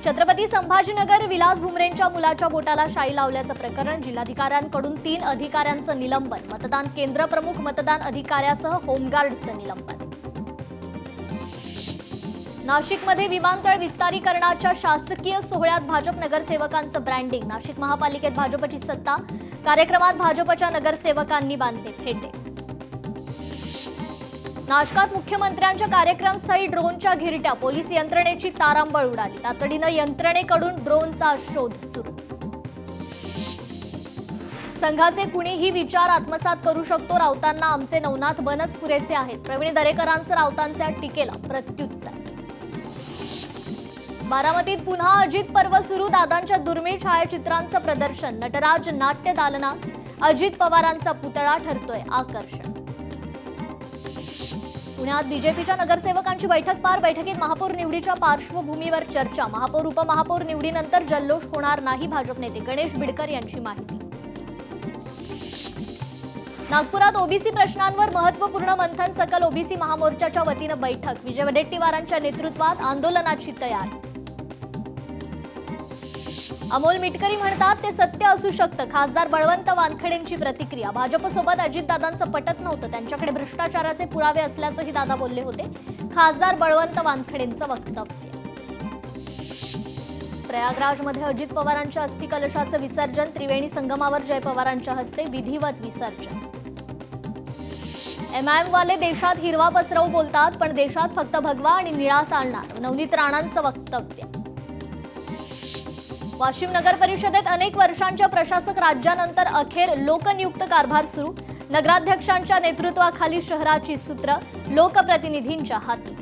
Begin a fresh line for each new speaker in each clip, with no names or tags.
छत्रपती संभाजीनगर विलास भुमरेंच्या मुलाच्या बोटाला शाई लावल्याचं प्रकरण, जिल्हाधिकाऱ्यांकडून 3 अधिकाऱ्यांचं निलंबन, मतदान केंद्र प्रमुख, मतदान अधिकाऱ्यासह होमगार्डचं निलंबन. नाशिकमध्ये विमानतळ विस्तारीकरणाच्या शासकीय सोहळ्यात भाजप नगरसेवकांचं ब्रँडिंग, नाशिक महापालिकेत भाजपची सत्ता, कार्यक्रमात भाजपच्या नगरसेवकांनी बांधले फेटे. नाशकात मुख्यमंत्र्यांच्या कार्यक्रमस्थळी ड्रोनच्या घिरट्या, पोलीस यंत्रणेची तारांबळ उडाली, तातडीनं यंत्रणेकडून ड्रोनचा शोध सुरू. संघाचे कुणीही विचार आत्मसात करू शकतो, राऊतांना आमचे नवनाथ बनच पुरेसे आहेत, प्रवीण दरेकरांचं राऊतांच्या टीकेला प्रत्युत्तर. बारामतीत पुन्हा अजित पर्व सुरू, दादांच्या दुर्मिळ छायाचित्रांचं प्रदर्शन, नटराज नाट्य दालनात अजित पवारांचा पुतळा ठरतोय आकर्षण. पुण्यात बीजेपीच्या नगरसेवकांची बैठक पार, बैठकीत महापौर निवडीच्या पार्श्वभूमीवर चर्चा, महापौर उपमहापौर निवडीनंतर जल्लोष होणार नाही, भाजप नेते गणेश बिडकर यांची माहिती. नागपुरात ओबीसी प्रश्नांवर महत्त्वपूर्ण मंथन, सकल ओबीसी महामोर्चाच्या वतीनं बैठक, विजय वडेट्टीवारांच्या नेतृत्वात आंदोलनाची तयारी. अमोल मिटकरी म्हणतात ते सत्य असू शकतं, खासदार बळवंत वानखेडेंची प्रतिक्रिया, भाजपसोबत अजितदादांचं पटत नव्हतं, त्यांच्याकडे भ्रष्टाचाराचे पुरावे असल्याचंही दादा बोलले होते, खासदार बळवंत वानखेडेंचं वक्तव्य. प्रयागराजमध्ये अजित पवारांच्या अस्थिकलशाचं विसर्जन, त्रिवेणी संगमावर जय पवारांच्या हस्ते विधिवत विसर्जन. एमआयएम वाले देशात हिरवा पसरवू बोलतात, पण देशात फक्त भगवा आणि निळा चालणार, नवनीत राणांचं वक्तव्य. वाशिम नगर परिषदेत अनेक वर्षांच्या प्रशासक राज्यानंतर अखेर लोकनियुक्त कारभार सुरू, नगराध्यक्षांच्या नेतृत्वाखाली शहराची सूत्र लोकप्रतिनिधींच्या हाती.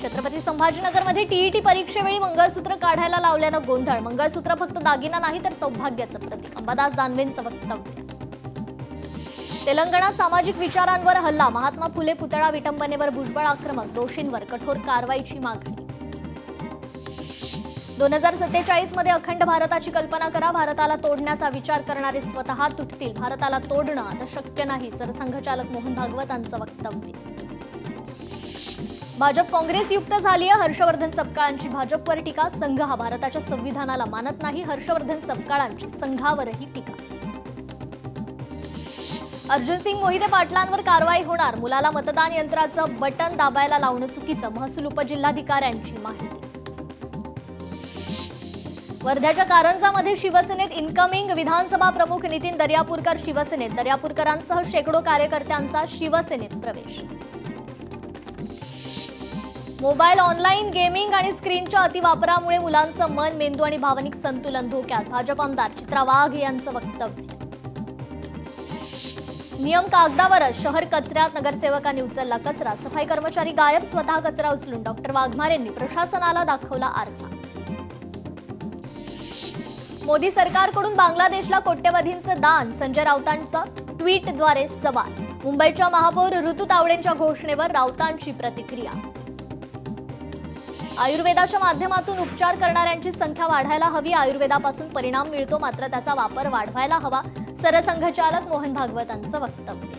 छत्रपती संभाजीनगरमध्ये टीईटी परीक्षेवेळी मंगळसूत्र काढायला लावल्यानं गोंधळ, मंगळसूत्र फक्त दागिना नाही तर सौभाग्याचं प्रतीक, अंबादास दानवेंचं वक्तव्य. तेलंगणात सामाजिक विचारांवर हल्ला, महात्मा फुले पुतळा विटंबनेवर भुजबळ आक्रमक, दोषींवर कठोर कारवाईची मागणी. 2047 मध्ये अखंड भारताची कल्पना करा, भारताला तोडण्याचा विचार करणारे स्वतः तुटतील, भारताला तोडणं आता शक्य नाही, सरसंघचालक मोहन भागवतांचं वक्तव्य. भाजप काँग्रेस युक्त झालीय, हर्षवर्धन सपकाळांची भाजपवर टीका, संघ हा भारताच्या संविधानाला मानत नाही, हर्षवर्धन सपकाळांची संघावरही टीका. अर्जुन सिंग मोहिते पाटलांवर कारवाई होणार, मुलाला मतदान यंत्राचं बटन दाबायला लावणं चुकीचं, महसूल उपजिल्हाधिकाऱ्यांची माहिती. वर्ध्याच्या कारंजामध्ये शिवसेनेत इन्कमिंग, विधानसभा प्रमुख नितीन दर्यापूरकर शिवसेनेत, दर्यापूरकरांसह शेकडो कार्यकर्त्यांचा शिवसेनेत प्रवेश. मोबाईल, ऑनलाईन गेमिंग आणि स्क्रीनच्या अतिवापरामुळे मुलांचं मन, मेंदू आणि भावनिक संतुलन धोक्यात, भाजप आमदार चित्रा वाघ यांचं वक्तव्य. नियम कागदावरच, शहर कचऱ्यात, नगरसेवकांनी उचलला कचरा, सफाई कर्मचारी गायब, स्वतः कचरा उचलून, डॉक्टर वाघमारेंनी प्रशासनाला दाखवला आरसा. मोदी सरकारकडून बांगलादेशला कोट्यवधींचं दान, संजय राऊतांचा ट्विटद्वारे सवाल. मुंबईच्या महापौर ऋतू तावडेंच्या घोषणेवर राऊतांची प्रतिक्रिया. आयुर्वेदाच्या माध्यमातून उपचार करणाऱ्यांची संख्या वाढायला हवी, आयुर्वेदापासून परिणाम मिळतो, मात्र त्याचा वापर वाढवायला हवा, सरसंघचालक मोहन भागवतांचं वक्तव्य.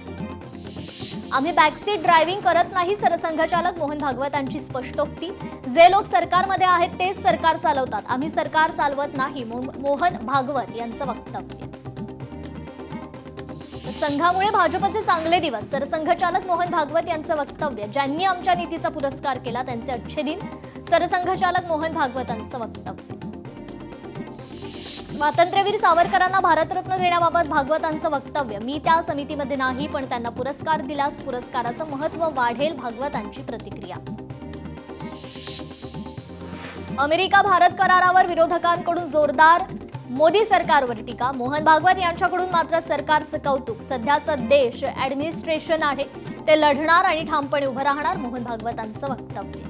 आम्ही बॅकसीट ड्रायव्हिंग करत नाही, सरसंघचालक मोहन भागवतांची स्पष्टोक्ती. जे लोक सरकारमध्ये आहेत तेच सरकार चालवतात, आम्ही सरकार चालवत नाही, मोहन भागवत यांचं वक्तव्य. संघामुळे भाजपचे चांगले दिवस, सरसंघचालक मोहन भागवत यांचं वक्तव्य. ज्यांनी आमच्या नीतीचा पुरस्कार केला त्यांचे अच्छे दिन, सरसंघचालक मोहन भागवतांचं वक्तव्य. स्वातंत्र्यवीर सावरकरांना भारतरत्न देण्याबाबत भागवतांचं वक्तव्य. मी त्या समितीमध्ये नाही, पण त्यांना पुरस्कार दिल्यास पुरस्काराचं महत्त्व वाढेल, भागवतांची प्रतिक्रिया. अमेरिका भारत करारावर विरोधकांकडून जोरदार मोदी सरकारवर टीका, मोहन भागवत यांच्याकडून मात्र सरकारचं कौतुक. सध्याचं देश ऍडमिनिस्ट्रेशन आहे, ते लढणार आणि ठामपणे उभं राहणार, मोहन भागवतांचं वक्तव्य.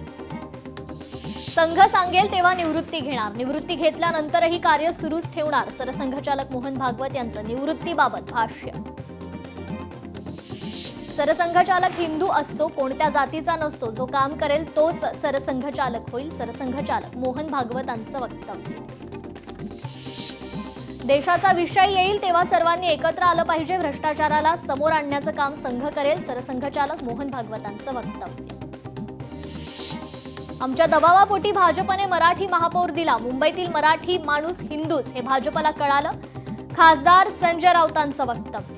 संघ सांगेल तेव्हा निवृत्ती घेणार, निवृत्ती घेतल्यानंतरही कार्य सुरूच ठेवणार, सरसंघचालक मोहन भागवत यांचं निवृत्तीबाबत भाष्य. सरसंघचालक हिंदू असतो, कोणत्या जातीचा नसतो, जो काम करेल तोच सरसंघचालक होईल, सरसंघचालक मोहन भागवतांचं वक्तव्य. देशाचा विषय येईल तेव्हा सर्वांनी एकत्र आलं पाहिजे, भ्रष्टाचाराला समोर आणण्याचं काम संघ करेल, सरसंघचालक मोहन भागवतांचं वक्तव्य. आमच्या दबावापोटी भाजपने मराठी महापौर दिला, मुंबईतील मराठी माणूस हिंदूच हे भाजपला कळालं, खासदार संजय राऊतांचं वक्तव्य.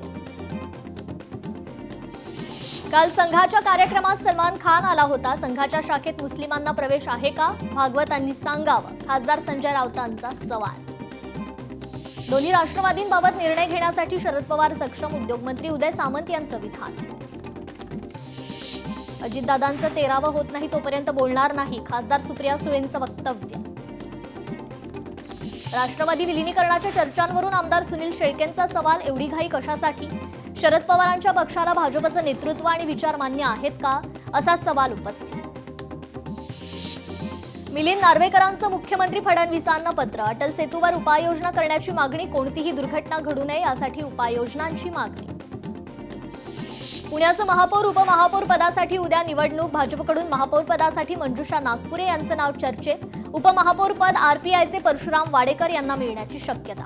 काल संघाच्या कार्यक्रमात सलमान खान आला होता. संघाच्या शाखेत मुस्लिमांना प्रवेश आहे का, भागवतांनी सांगावं, खासदार संजय राऊतांचा सवाल. दोन्ही राष्ट्रवादींबाबत निर्णय घेण्यासाठी शरद पवार सक्षम, उद्योगमंत्री उदय सामंत यांचं विधान. अजितदादांचं 13वं होत नाही तोपर्यंत बोलणार नाही, खासदार सुप्रिया सुळेंचं वक्तव्य. राष्ट्रवादी विलिनीकरणाच्या चर्चांवरून आमदार सुनील शेळकेंचा सवाल, एवढी घाई कशासाठी, शरद पवारांच्या पक्षाला भाजपचं नेतृत्व आणि विचार मान्य आहेत का, असा सवाल उपस्थित. मिलिंद नार्वेकरांचं मुख्यमंत्री फडणवीसांना पत्र, अटल सेतूवर उपाययोजना करण्याची मागणी, कोणतीही दुर्घटना घडू नये यासाठी उपाययोजनांची मागणी. पुण्याचं महापौर उपमहापौर पदासाठी उद्या निवडणूक, भाजपकडून महापौर पदासाठी मंजुषा नागपुरे यांचं नाव चर्चेत, उपमहापौर पद आरपीआयचे परशुराम वाडेकर यांना मिळण्याची शक्यता.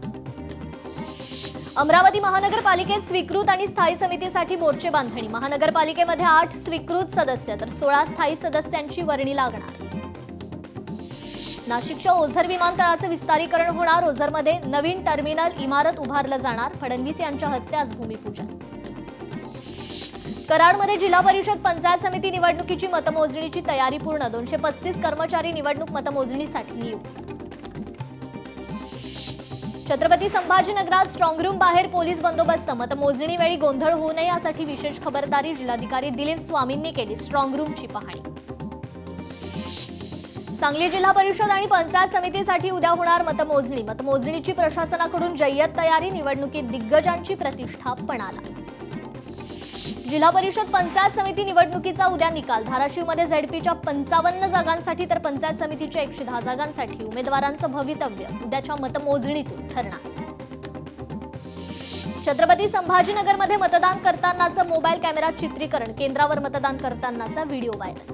अमरावती महानगरपालिकेत स्वीकृत आणि स्थायी समितीसाठी मोर्चे बांधणी, महानगरपालिकेमध्ये 8 स्वीकृत सदस्य तर 16 स्थायी सदस्यांची वर्णी लागणार. नाशिकच्या ओझर विमानतळाचं विस्तारीकरण होणार, ओझरमध्ये नवीन टर्मिनल इमारत उभारलं जाणार, फडणवीस यांच्या हस्ते आज भूमिपूजन. कराडमध्ये जिल्हा परिषद पंचायत समिती निवडणुकीची मतमोजणीची तयारी पूर्ण, 235 कर्मचारी निवडणूक मतमोजणीसाठी नियुक्त. छत्रपती संभाजीनगरात स्ट्रॉंग रूम बाहेर पोलीस बंदोबस्त, मतमोजणी वेळी गोंधळ होऊ नये यासाठी विशेष खबरदारी, जिल्हाधिकारी दिलीप स्वामींनी केली स्ट्रॉंग रूमची पाहणी. सांगली जिल्हा परिषद आणि पंचायत समितीसाठी उद्या होणार मतमोजणी, मतमोजणीची प्रशासनाकडून जय्यत तयारी, निवडणुकीत दिग्गजांची प्रतिष्ठा पणाला. जिल्हा परिषद पंचायत समिती निवडणुकीचा उद्या निकाल, धाराशिवमध्ये झेडपीच्या 55 जागांसाठी तर पंचायत समितीच्या 110 जागांसाठी उमेदवारांचं भवितव्य उद्याच्या मतमोजणीतून ठरणार. छत्रपती संभाजीनगरमध्ये मतदान करतानाचं मोबाईल कॅमेरा चित्रीकरण, केंद्रावर मतदान करतानाचा व्हिडिओ व्हायरल.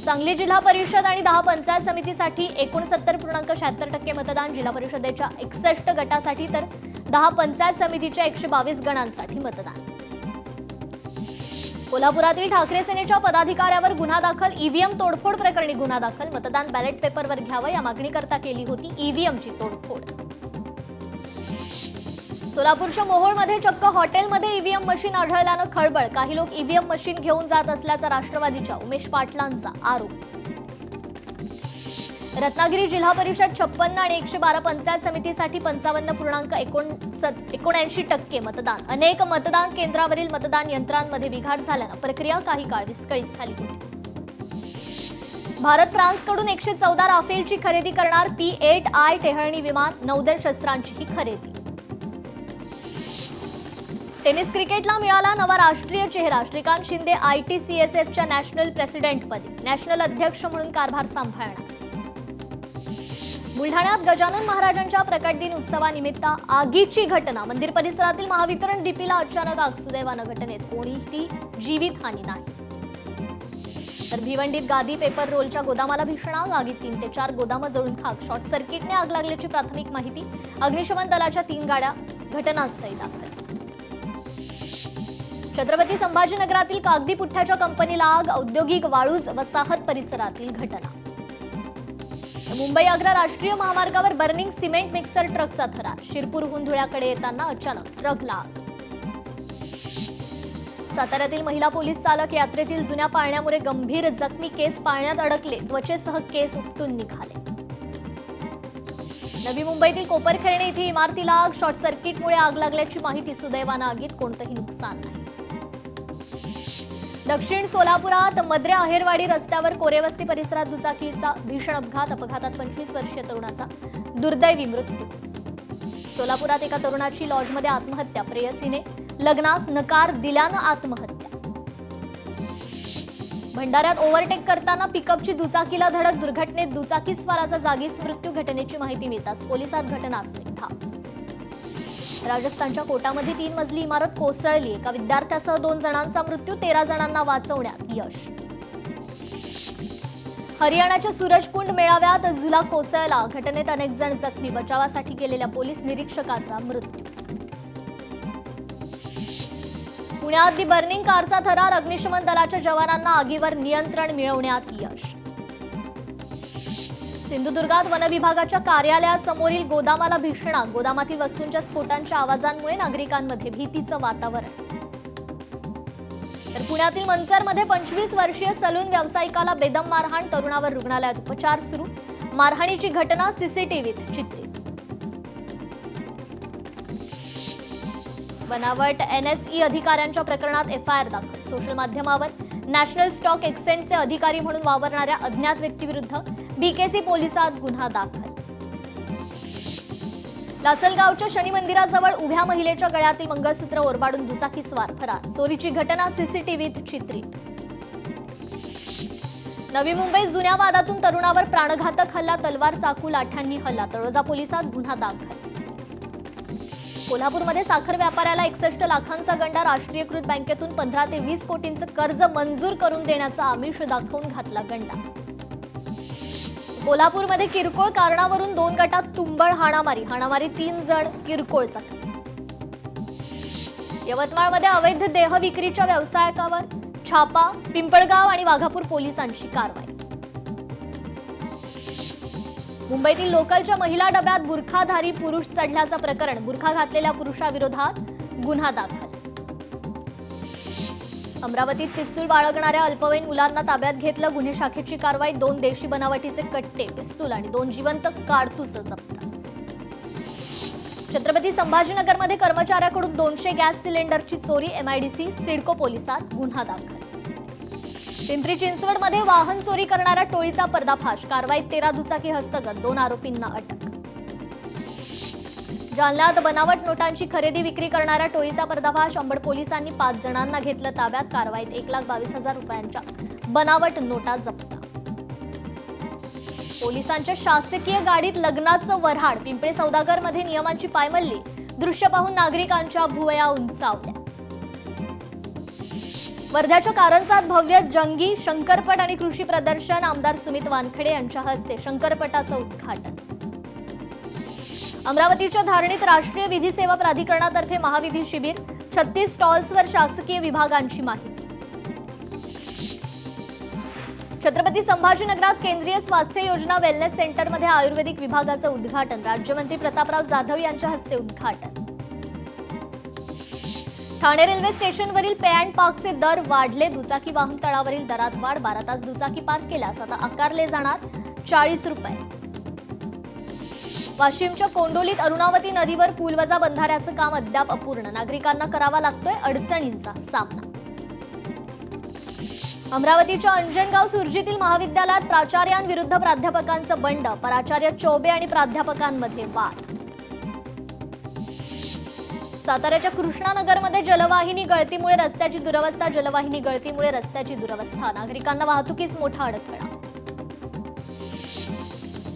सांगली जिल्हा परिषद आणि 10 पंचायत समितीसाठी 69.76% मतदान, जिल्हा परिषदेच्या 61 गटासाठी तर 10 पंचायत समितीच्या 122 गणांसाठी मतदान. कोल्हापुरातील ठाकरे सेनेच्या पदाधिकाऱ्यावर गुन्हा दाखल, ईव्हीएम तोडफोड प्रकरणी गुन्हा दाखल, मतदान बॅलेट पेपरवर घ्यावं या मागणीकरता केली होती ईव्हीएमची तोडफोड. सोलापूरच्या मोहोळमध्ये चक्क हॉटेलमध्ये ईव्हीएम मशीन आढळल्यानं खळबळ, काही लोक ईव्हीएम मशीन घेऊन जात असल्याचा राष्ट्रवादीच्या उमेश पाटलांचा आरोप. रत्नागिरी जिल्हा परिषद 56 आणि 112 पंचायत समितीसाठी 55.79% मतदान, अनेक मतदान केंद्रावरील मतदान यंत्रांमध्ये बिघाड झाल्यानं प्रक्रिया काही काळ विस्कळीत झाली होती. भारत फ्रान्सकडून 114 राफेलची खरेदी करणार, P-8I टेहळणी विमान, नौदल शस्त्रांचीही खरेदी. टेनिस क्रिकेटला मिळाला नवा राष्ट्रीय चेहरा, श्रीकांत शिंदे ITCSFच्या नॅशनल प्रेसिडेंटपदी, नॅशनल अध्यक्ष म्हणून कारभार सांभाळणार. बुलढाण्यात गजानन महाराजांच्या प्रकटदिन उत्सवानिमित्त आगीची घटना, मंदिर परिसरातील महावितरण डीपीला अचानक आग, सुदैवानं घटनेत कोणीही जीवितहानी नाही. तर भिवंडीत गादी पेपर रोलच्या गोदामाला भीषण आग, आगीत 3 ते 4 गोदामं जळून खाक, शॉर्ट सर्किटने आग लागल्याची प्राथमिक माहिती, अग्निशमन दलाच्या 3 गाड्या घटनास्थळी दाखल. छत्रपती संभाजीनगरातील कागदी पुठ्ठ्याच्या कंपनीला आग, औद्योगिक वाळूज वसाहत परिसरातील घटना. मुंबई आग्रा राष्ट्रीय महामार्गावर बर्निंग सिमेंट मिक्सर ट्रकचा थरार, शिरपूरहून धुळ्याकडे येताना अचानक ट्रकला आग. साताऱ्यातील महिला पोलीस चालक यात्रेतील जुन्या पाळण्यामुळे गंभीर जखमी, केस पाळण्यात अडकले, त्वचेसह केस उपटून निघाले. नवी मुंबईतील कोपरखैरणे इथे इमारतीला आग, शॉर्ट सर्किटमुळे आग लागल्याची माहिती, सुदैवानं आगीत कोणतंही नुकसान नाही. दक्षिण सोलापुरात मद्रे आहेरवाडी रस्त्यावर कोरेवस्ती परिसरात दुचाकीचा भीषण अपघात, अपघातात 25 वर्षीय तरुणाचा दुर्दैवी मृत्यू. सोलापुरात एका तरुणाची लॉजमध्ये आत्महत्या, प्रेयसीने लग्नास नकार दिल्यानं आत्महत्या. भंडाऱ्यात ओव्हरटेक करताना पिकअपची दुचाकीला धडक, दुर्घटनेत दुचाकीस्वाराचा जागीच मृत्यू, घटनेची माहिती मिळताच पोलिसात घटनास्थळी धाव. राजस्थानच्या कोटामध्ये 3 मजली इमारत कोसळली, एका विद्यार्थ्यासह 2 जणांचा मृत्यू, 13 जणांना वाचवण्यात यश. हरियाणाच्या सूरजकुंड मेळाव्यात झुला कोसळला, घटनेत अनेक जण जखमी, बचावासाठी गेलेल्या पोलीस निरीक्षकाचा मृत्यू. पुण्यात दी बर्निंग कारचा थरार, अग्निशमन दलाच्या जवानांना आगीवर नियंत्रण मिळवण्यात यश. सिंधुदुर्गात वनविभागाच्या कार्यालयासमोरील गोदामाला भीषणाक, गोदामातील वस्तूंच्या स्फोटांच्या आवाजांमुळे नागरिकांमध्ये भीतीचं वातावरण. तर पुण्यातील मनसरमध्ये 25 वर्षीय सलून व्यावसायिकाला बेदम मारहाण, तरुणावर रुग्णालयात उपचार सुरू. मारहाणीची घटना सीसीटीव्हीत चित्रित. बनावट एनएसई अधिकाऱ्यांच्या प्रकरणात एफआयआर दाखल. सोशल माध्यमावर नॅशनल स्टॉक एक्सचेंजचे अधिकारी म्हणून वावरणाऱ्या अज्ञात व्यक्तीविरुद्ध बीकेसी पोलिसात गुन्हा दाखल. लासलगावच्या शनी मंदिराजवळ उभ्या महिलेच्या गळ्यातील मंगळसूत्र ओरबाडून दुचाकीस्वार फरार. चोरीची घटना सीसीटीव्हीत चित्रित. नवी मुंबईत जुन्या वादातून तरुणावर प्राणघातक हल्ला, तलवार, चाकू, लाठ्यांनी हल्ला. तळोजा पोलिसात गुन्हा दाखल. कोल्हापूरमध्ये साखर व्यापाऱ्याला 61 लाखांचा गंडा, राष्ट्रीयकृत बँकेतून 15 ते 20 कोटींचं कर्ज मंजूर करून देण्याचा आमिष दाखवून घातला गंडा. कोल्हापूरमध्ये किरकोळ कारणावरून 2 गटात तुंबळ हाणामारी, 3 जण किरकोळ जखमी. यवतमाळमध्ये अवैध देह विक्रीच्या व्यावसायिकावर छापा, पिंपळगाव आणि वाघापूर पोलिसांची कारवाई. मुंबईतील लोकलच्या महिला डब्यात बुरखाधारी पुरुष चढल्याचं प्रकरण, बुरखा घातलेल्या पुरुषाविरोधात गुन्हा दाखल. अमरावतीत पिस्तूल बाळगणाऱ्या अल्पवयीन मुलांना ताब्यात घेतलं, गुन्हे शाखेची कारवाई. 2 देशी बनावटीचे कट्टे, पिस्तूल आणि 2 जिवंत कारतूस जप्त. छत्रपती संभाजीनगरमध्ये कर्मचाऱ्याकडून 200 गॅस सिलेंडरची चोरी, एमआयडीसी सिडको पोलिसात गुन्हा दाखल. पिंपरी चिंचवडमध्ये वाहन चोरी करणाऱ्या टोळीचा पर्दाफाश, कारवाईत 13 दुचाकी हस्तगत, 2 आरोपींना अटक. जालन्यात बनावट नोटांची खरेदी विक्री करणाऱ्या टोळीचा पर्दाफाश, अंबड पोलिसांनी 5 जणांना घेतलं ताब्यात, कारवाईत 1,22,000 रुपयांच्या बनावट नोटा जप्त. पोलिसांच्या शासकीय गाडीत लग्नाचं वऱ्हाड, पिंपळे सौदागरमध्ये नियमांची पायमल्ली, दृश्य पाहून नागरिकांच्या भुवया उंचावल्या. वर्ध्याच्या कारंजात भव्य जंगी शंकरपट आणि कृषी प्रदर्शन, आमदार सुमित वानखेडे यांच्या हस्ते शंकरपटाचं उद्घाटन. अमरावतीच्या धारणीत राष्ट्रीय विधी सेवा प्राधिकरणातर्फे महाविधी शिबिर, 36 स्टॉल्सवर शासकीय विभागांची माहिती. छत्रपती संभाजीनगरात केंद्रीय स्वास्थ्य योजना वेलनेस सेंटरमध्ये आयुर्वेदिक विभागाचं उद्घाटन, राज्यमंत्री प्रतापराव जाधव यांच्या हस्ते उद्घाटन. ठाणे रेल्वे स्टेशनवरील पे अँड पार्कचे दर वाढले, दुचाकी वाहन तळावरील दरात वाढ, 12 तास दुचाकी पार्क केल्यास आता आकारले जाणार 40 रुपये. वाशिमच्या कोंडोलीत अरुणावती नदीवर पूलवजा बंधाऱ्याचं काम अद्याप अपूर्ण, नागरिकांना करावा लागतोय अडचणींचा सामना. अमरावतीच्या अंजनगाव सुरजीतील महाविद्यालयात प्राचार्यांविरुद्ध प्राध्यापकांचं बंड, प्राचार्य चौबे आणि प्राध्यापकांमध्ये वाद. साताऱ्याच्या कृष्णानगरमध्ये जलवाहिनी गळतीमुळे रस्त्याची दुरवस्था, जलवाहिनी गळतीमुळे रस्त्याची दुरवस्था, नागरिकांना वाहतुकीस मोठा अडथळा.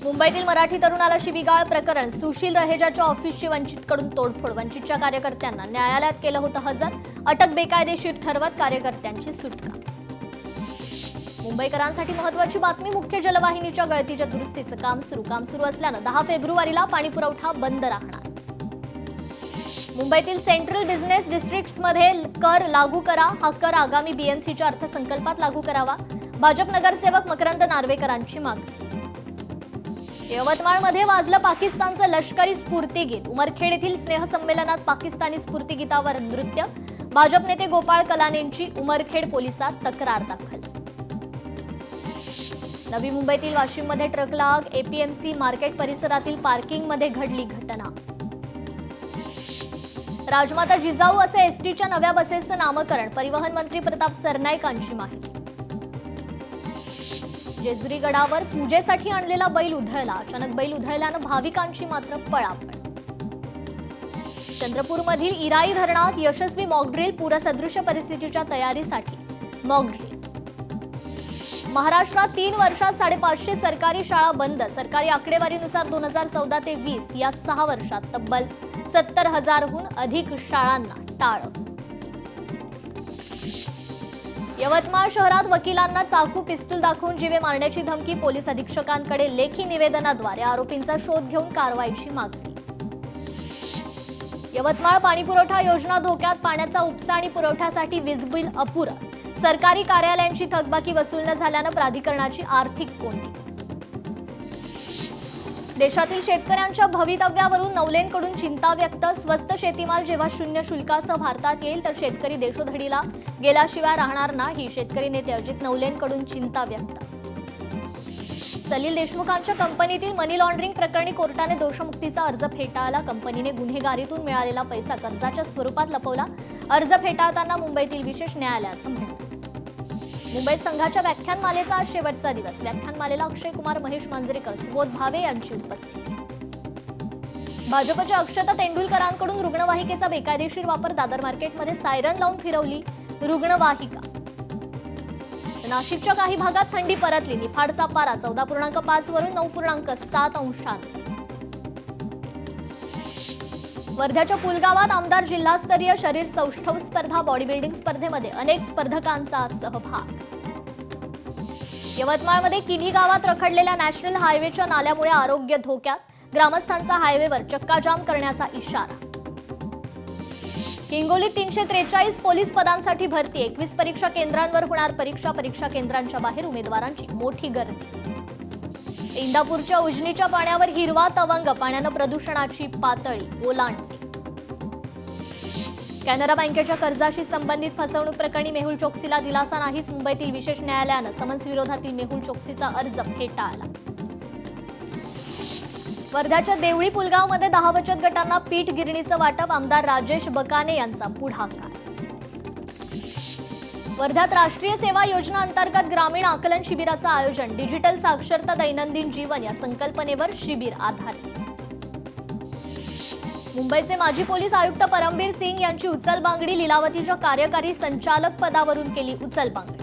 मुंबईतील मराठी तरुणाला शिवीगाळ प्रकरण, सुशील रहेजाच्या ऑफिसची वंचितकडून तोडफोड, वंचितच्या कार्यकर्त्यांना न्यायालयात केलं होतं हजर, अटक बेकायदेशीर ठरवत कार्यकर्त्यांची सुटका. मुंबईकरांसाठी महत्त्वाची बातमी, मुख्य जलवाहिनीच्या गळतीच्या दुरुस्तीचं काम सुरू असल्यानं 10 फेब्रुवारीला पाणीपुरवठा बंद राहणार. मुंबईतील सेंट्रल बिझनेस डिस्ट्रिक्ट्समध्ये कर लागू करा, हा कर आगामी बीएमसीच्या अर्थसंकल्पात लागू करावा, भाजप नगरसेवक मकरंद नार्वेकरांची मागणी. यवतमाळमध्ये वाजलं पाकिस्तानचं लष्करी स्फूर्तीगीत, उमरखेड येथील स्नेहसंमेलनात पाकिस्तानी स्फूर्तीगीतावर नृत्य, भाजप नेते गोपाळ कलानेंची उमरखेड पोलिसात तक्रार दाखल. नवी मुंबईतील वाशिममध्ये ट्रकला आग, एपीएमसी मार्केट परिसरातील पार्किंगमध्ये घडली घटना. राजमाता जिजाऊ असे एसटीच्या नव्या बसेसचं नामकरण, परिवहन मंत्री प्रताप सरनाईकांची माहिती. जेजुरी गडावर पूजेसाठी आणलेला बैल उधळला, अचानक बैल उधळल्यानं भाविकांची मात्र पळापळ. चंद्रपूरमधील इराई धरणात यशस्वी मॉकड्रिल, पूरसदृश परिस्थितीच्या तयारीसाठी मॉकड्रिल. महाराष्ट्रात 3 वर्षात 550 सरकारी शाळा बंद, सरकारी आकडेवारीनुसार 2014 ते 20 या 6 वर्षात तब्बल 70,000हून अधिक शाळांना टाळं. यवतमाळ शहरात वकिलांना चाकू, पिस्तूल दाखवून जीवे मारण्याची धमकी, पोलीस अधीक्षकांकडे लेखी निवेदनाद्वारे आरोपींचा शोध घेऊन कारवाईची मागणी. यवतमाळ पाणीपुरवठा योजना धोक्यात, पाण्याचा उपसा आणि पुरवठ्यासाठी वीज बिल अपुरं. सरकारी कार्यालयांची थकबाकी वसूल न झाल्यानं प्राधिकरणाची आर्थिक कोंडी. देशातील शेतकऱ्यांच्या भवितव्यावरून नवलेंकडून चिंता व्यक्त. स्वस्त शेतीमाल जेव्हा शून्य शुल्कासह भारतात येईल तर शेतकरी देशोधडीला गेल्याशिवाय राहणार नाही. शेतकरी नेते अजित नवलेंकडून चिंता व्यक्त. सलील देशमुखांच्या कंपनीतील मनी लॉन्ड्रिंग प्रकरणी कोर्टाने दोषमुक्तीचा अर्ज फेटाळला. कंपनीने गुन्हेगारीतून मिळालेला पैसा कर्जाच्या स्वरूपात लपवला. अर्ज फेटाळताना मुंबईतील विशेष न्यायालयाचं म्हणणं. मुंबईत संघाच्या व्याख्यानमालेचा आज शेवटचा दिवस. व्याख्यानमालेला अक्षय कुमार, महेश मांजरेकर, सुबोध भावे यांची उपस्थिती. भाजपच्या अक्षता तेंडुलकरांकडून रुग्णवाहिकेचा बेकायदेशीर वापर. दादर मार्केटमध्ये सायरन लावून फिरवली रुग्णवाहिका. नाशिकच्या काही भागात थंडी परतली. निफाडचा पारा 14.5 वरून 9.7 अंशांवर. वर्ध्याच्या पुलगावात आमदार जिल्हास्तरीय शरीर सौष्ठव स्पर्धा. बॉडी बिल्डिंग स्पर्धेमध्ये अनेक स्पर्धकांचा सहभाग. यवतमाळमध्ये किन्ही गावात रखडलेल्या नॅशनल हायवेच्या नाल्यामुळे आरोग्य धोक्यात. ग्रामस्थांचा हायवेवर चक्काजाम करण्याचा इशारा. हिंगोलीत 343 पोलीस पदांसाठी भरती. 21 परीक्षा केंद्रांवर होणार परीक्षा. परीक्षा केंद्रांच्या बाहेर उमेदवारांची मोठी गर्दी. इंदापूरच्या उजनीच्या पाण्यावर हिरवा तवंग. पाण्यानं प्रदूषणाची पातळी ओलांडली. कॅनरा बँकेच्या कर्जाशी संबंधित फसवणूक प्रकरणी मेहुल चोक्सीला दिलासा नाहीच. मुंबईतील विशेष न्यायालयानं समन्स विरोधातील मेहुल चोक्सीचा अर्ज फेटाळला. वर्ध्याच्या देवळी पुलगावमध्ये 10 बचत गटांना पीठ गिरणीचं वाटप. आमदार राजेश बकाने यांचा पुढाकार. वर्ध्यात राष्ट्रीय सेवा योजना अंतर्गत ग्रामीण आकलन शिबिराचं आयोजन. डिजिटल साक्षरता दैनंदिन जीवन या संकल्पनेवर शिबिर आधारित. मुंबईचे माजी पोलीस आयुक्त परमबीर सिंग यांची उचलबांगडी. लीलावतीच्या कार्यकारी संचालक पदावरून केली उचलबांगडी.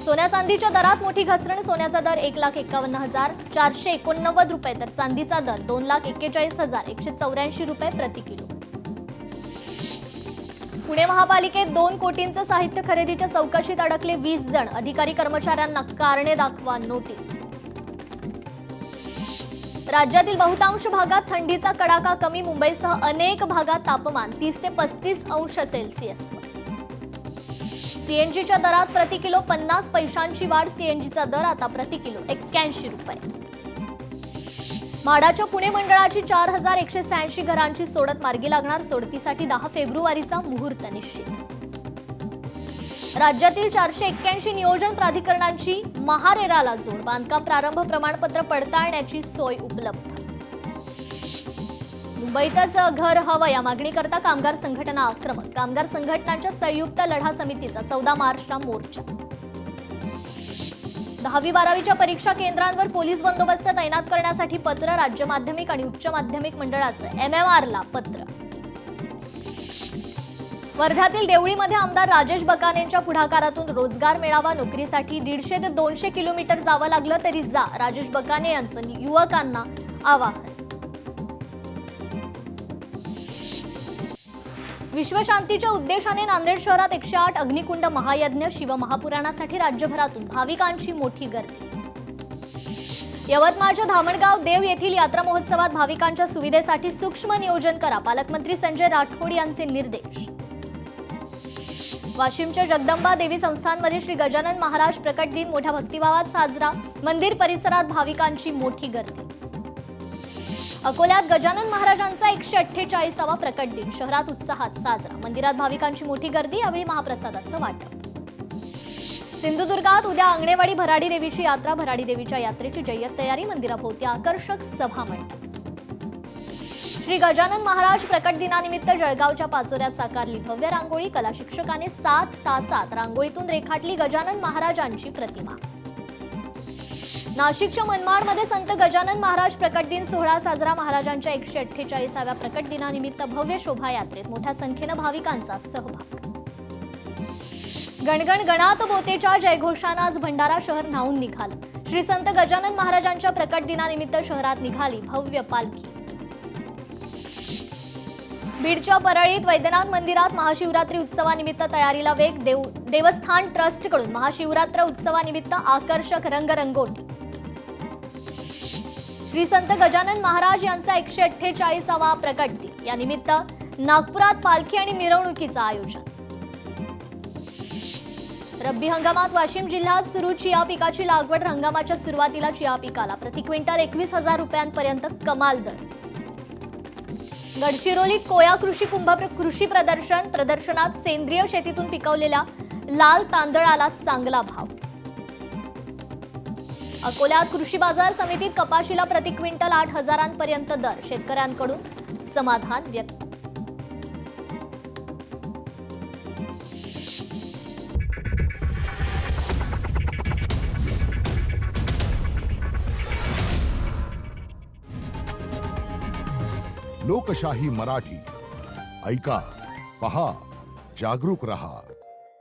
सोन्या चांदीच्या दरात मोठी घसरण. सोन्याचा दर 1,51,489 रुपये तर चांदीचा दर 2,41,184 रुपये प्रति किलो. पुणे महापालिकेत 2 कोटींचं साहित्य खरेदीच्या चौकशीत अडकले 20 जण. अधिकारी कर्मचाऱ्यांना कारणे दाखवा नोटीस. राज्यातील बहुतांश भागात थंडीचा कडाका कमी. मुंबईसह अनेक भागात तापमान 30 ते 35 अंश सेल्सिअसवर. सीएनजीच्या दरात प्रति किलो 50 पैशांची वाढ. सीएनजीचा दर आता प्रति किलो 81 रुपये. म्हाडाच्या पुणे मंडळाची 4186 घरांची सोडत मार्गी लागणार. सोडतीसाठी 10 फेब्रुवारीचा मुहूर्त निश्चित. राज्यातील 481 नियोजन प्राधिकरणांची महारेराला जोड. बांधकाम प्रारंभ प्रमाणपत्र पडताळण्याची सोय उपलब्ध. मुंबईतच घर हवं या मागणीकरता कामगार संघटना आक्रमक. कामगार संघटनांच्या संयुक्त लढा समितीचा 14 मार्चला मोर्चा. 10वी-12वीच्या परीक्षा केंद्रांवर पोलीस बंदोबस्त तैनात करण्यासाठी पत्र. राज्य माध्यमिक आणि उच्च माध्यमिक मंडळाचं MMRला पत्र. वर्ध्यातील देवळीमध्ये आमदार राजेश बकानेंच्या पुढाकारातून रोजगार मेळावा. नोकरीसाठी 150 ते 200 किलोमीटर जावं लागलं तरी जा. राजेश बकाने यांचं युवकांना आवाहन. विश्वशांतीच्या उद्देशाने नांदेड शहरात 108 अग्निकुंड महायज्ञ. शिवमहापुराणासाठी राज्यभरातून भाविकांची मोठी गर्दी. यवतमाळच्या धामणगाव देव येथील यात्रा महोत्सवात भाविकांच्या सुविधेसाठी सूक्ष्म नियोजन करा. पालकमंत्री संजय राठोड यांचे निर्देश. वाशिमच्या जगदंबा देवी संस्थानमध्ये श्री गजानन महाराज प्रकट दिन मोठ्या भक्तिभावात साजरा. मंदिर परिसरात भाविकांची मोठी गर्दी. अकोल्यात गजानन महाराजांचा 148वा प्रकट दिन शहरात उत्साहात साजरा. मंदिरात भाविकांची मोठी गर्दी. यावेळी महाप्रसादाचं वाटप. सिंधुदुर्गात उद्या आंगणेवाडी भराडी देवीची यात्रा. भराडी देवीच्या यात्रेची जय्यत तयारी. मंदिराभोवती आकर्षक सभामंडप. श्री गजानन महाराज प्रकट दिनानिमित्त जळगावच्या पाचोऱ्यात साकारली भव्य रांगोळी. कला शिक्षकाने 7 तासात रांगोळीतून रेखाटली गजानन महाराजांची प्रतिमा. नाशिकच्या मनमाडमध्ये संत गजानन महाराज प्रकट दिन सोहळा साजरा. महाराजांच्या 148व्या प्रकट दिनानिमित्त भव्य शोभायात्रेत मोठ्या संख्येनं भाविकांचा सहभाग. गणगण गणात बोतेच्या जयघोषानं आज भंडारा शहर न्हाऊन निघालं. श्री संत गजानन महाराजांच्या प्रकट दिनानिमित्त शहरात निघाली भव्य पालखी. बीडच्या परळीत वैद्यनाथ मंदिरात महाशिवरात्री उत्सवानिमित्त तयारीला वेग. देवस्थान ट्रस्टकडून महाशिवरात्र उत्सवानिमित्त आकर्षक रंगरंगोटी. श्री संत गजानन महाराज यांचा 148वा प्रकट दिन या निमित्त नागपुरात पालखी आणि मिरवणुकीचं आयोजन. रब्बी हंगामात वाशिम जिल्ह्यात सुरू चिया पिकाची लागवड. हंगामाच्या सुरुवातीला चिया पिकाला प्रति क्विंटल 21,000 रुपयांपर्यंत कमाल दर. गडचिरोलीत कोया कृषी प्रदर्शनात सेंद्रिय शेतीतून पिकवलेल्या लाल तांदळाला चांगला भाव. अकोल्यात कृषी बाजार समितीत कपाशीला प्रति क्विंटल 8,000पर्यंत दर. शेतकऱ्यांकडून समाधान व्यक्त.
लोकशाही मराठी ऐका, पहा, जागरूक रहा.